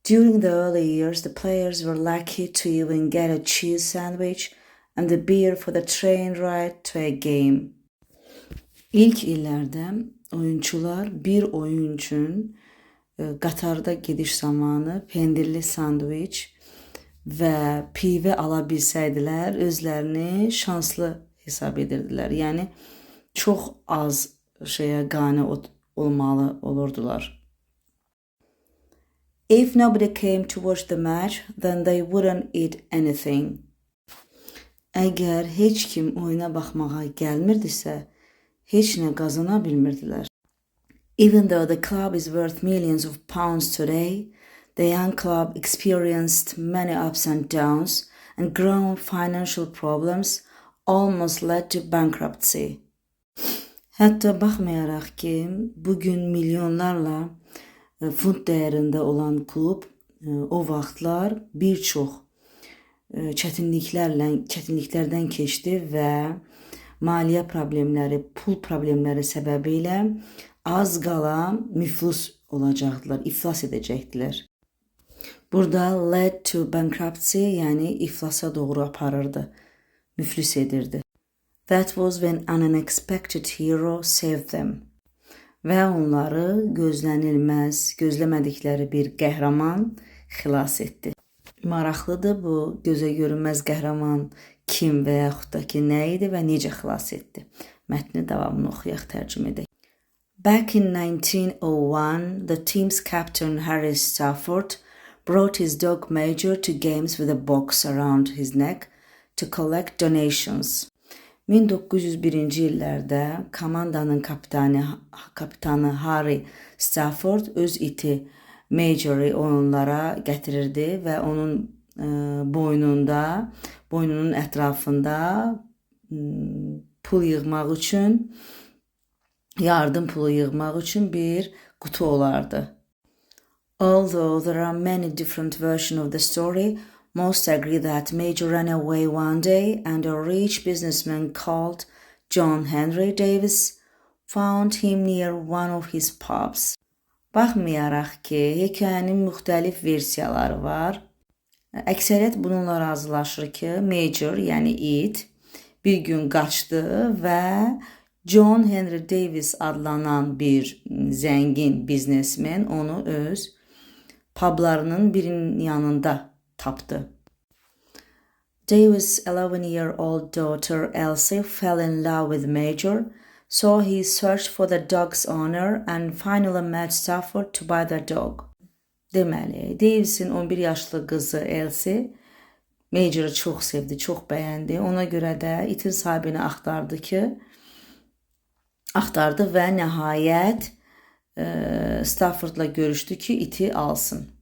During the early years, the players were lucky to even get a cheese sandwich and a beer for the train ride to a game. İlk illərdə oyunçular bir oyun üçün qatarda gediş zamanı pendirli sandviç və pivə ala bilsəydilər, özlərini şanslı hesab edirdilər. Yəni çox az şeyə qane olmalı olurdular. If nobody came to watch the match, then they wouldn't eat anything. Əgər heç kim oyuna baxmağa gəlmirdisə, heç nə qazana bilmirdilər. Even though the club is worth millions of pounds today, the young club experienced many ups and downs and growing financial problems almost led to bankruptcy. Hətta baxmayaraq ki, bugün milyonlarla funt dəyərində olan klub o vaxtlar bir çox çətinliklərdən keçdi və maliyyə problemləri, pul problemləri səbəbilə az qala müflis olacaqdılar, iflas edəcəkdilər. Burada led to bankruptcy, yəni iflasa doğru aparırdı, müflis edirdi. That was when an unexpected hero saved them. Və onları gözləmədikləri bir qəhrəman xilas etdi. Maraqlıdır bu gözə görünməz qəhrəman kim və yaxud da ki nə idi və necə xilas etdi. Mətni davamını oxuyaq, tərcümə edək. Back in 1901, the team's captain Harry Stafford brought his dog Major to games with a box around his neck to collect donations. 1901-ci illərdə komandanın kapitanı Harry Stafford öz iti Major'ı oyunlara gətirirdi və onun boynunun ətrafında pul yığmaq üçün, yardım pulu yığmaq üçün bir qutu olardı. Although there are many different versions of the story, most agree that Major ran away one day and a rich businessman called John Henry Davis found him near one of his pubs. Baxmayaraq ki, hekayənin müxtəlif versiyaları var. Əksəriyyət bununla razılaşır ki, Major, yəni it, bir gün qaçdı və John Henry Davis adlanan bir zəngin biznesmen onu öz publarının birinin yanında tapdı. Davis' 11-year-old daughter Elsie fell in love with Major, so he searched for the dog's owner and finally met Stafford to buy the dog. Deməli, Davis'in 11 yaşlı qızı Elsie Major'ı çox sevdi, çox bəyəndi. Ona görə də itin sahibini axtardı və nəhayət Stafford'la görüşdü ki, iti alsın.